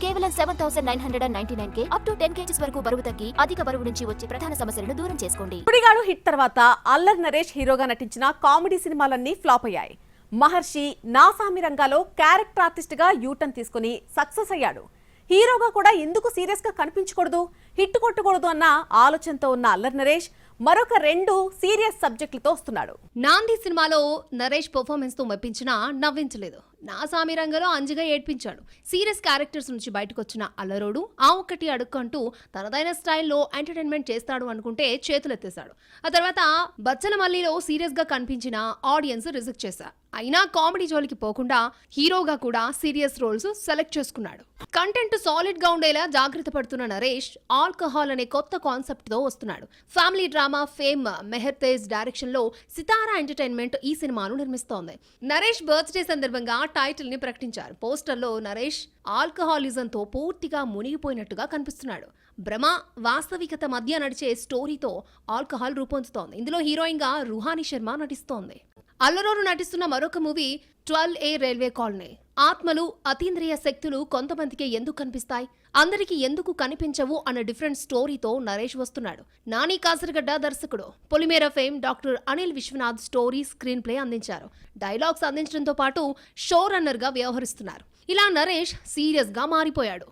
కేవలం 7,999 up to 10 kgs వరకు బరువు తగ్గి అధిక బరువు నుంచి వచ్చే ప్రధాన సమస్యలను దూరం చేసుకోండి. పుడిగాడు హిట్ తర్వాత అల్లరి నరేష్ హీరోగా నటించిన కామెడీ సినిమాలన్నీ ఫ్లాప్ అయ్యాయి. మహర్షి, నాసామి రంగాలో క్యారెక్టర్ ఆర్టిస్ట్ గా యూటర్న్ తీసుకుని సక్సెస్ అయ్యాడు. హీరోగా కూడా ఎందుకు సీరియస్ గా కనిపించకూడదు, హిట్ కొట్టకూడదు అన్న ఆలోచనతో ఉన్న అల్లరి నరేష్ మరొక 2 సీరియస్ సబ్జెక్టులతో వస్తున్నాడు. నాంది సినిమాలో నరేష్ పర్ఫార్మెన్స్ తో మెప్పించినా నవ్వించలేదు. నాసామి రంగంలో అంజగా ఏడ్పించాడు. సీరియస్ క్యారెక్టర్స్ నుంచి బయటకు వచ్చిన అల్లరోడు ఆ ఒక్కటి అడుక్కంటూ తనదైన స్టైల్లో ఎంటర్టైన్మెంట్ చేస్తాడు అనుకుంటే చేతులెత్తేశాడు. ఆ తర్వాత బచ్చల మల్లిలో సీరియస్ గా కనిపించిన ఆడియన్స్ రిజెక్ట్ చేశారు. అయినా కామెడీ జోలికి పోకుండా హీరోగా కూడా సీరియస్ రోల్స్ సెలెక్ట్ చేసుకున్నాడు. కంటెంట్ సాలిడ్ గా ఉండేలా జాగ్రత్త పడుతున్న నరేష్ ఆల్కహాల్ అనే కొత్త కాన్సెప్ట్ తో వస్తున్నాడు. Family drama fame Mehar Tej direction లో సితారా ఎంటర్టైన్మెంట్ ఈ సినిమాను నిర్మిస్తోంది. నరేష్ బర్త్డే సందర్భంగా టైటిల్ ని ప్రకటించారు. పోస్టర్ లో నరేష్ ఆల్కహాలిజం తో పూర్తిగా మునిగిపోయినట్టుగా కనిపిస్తున్నాడు. భ్రమ వాస్తవికత మధ్య నడిచే స్టోరీతో ఆల్కహాల్ రూపొందుతోంది. ఇందులో హీరోయిన్ గా రుహాని శర్మ నటిస్తోంది. అల్లరోరు నటిస్తున్న మరొక మూవీ 12A రైల్వే కాలనీ. ఆత్మలు, అతీంద్రియ శక్తులు కొంతమందికి ఎందుకు కనిపిస్తాయి, అందరికీ ఎందుకు కనిపించవు అన్న డిఫరెంట్ స్టోరీతో నరేష్ వస్తున్నాడు. నాని కాసరగడ్డ దర్శకుడు. Polimera fame doctor Anil Viswanath story, screen play అందించారు. డైలాగ్స్ అందించడంతో పాటు షో రన్నర్ గా వ్యవహరిస్తున్నారు. ఇలా నరేష్ సీరియస్ గా మారిపోయాడు.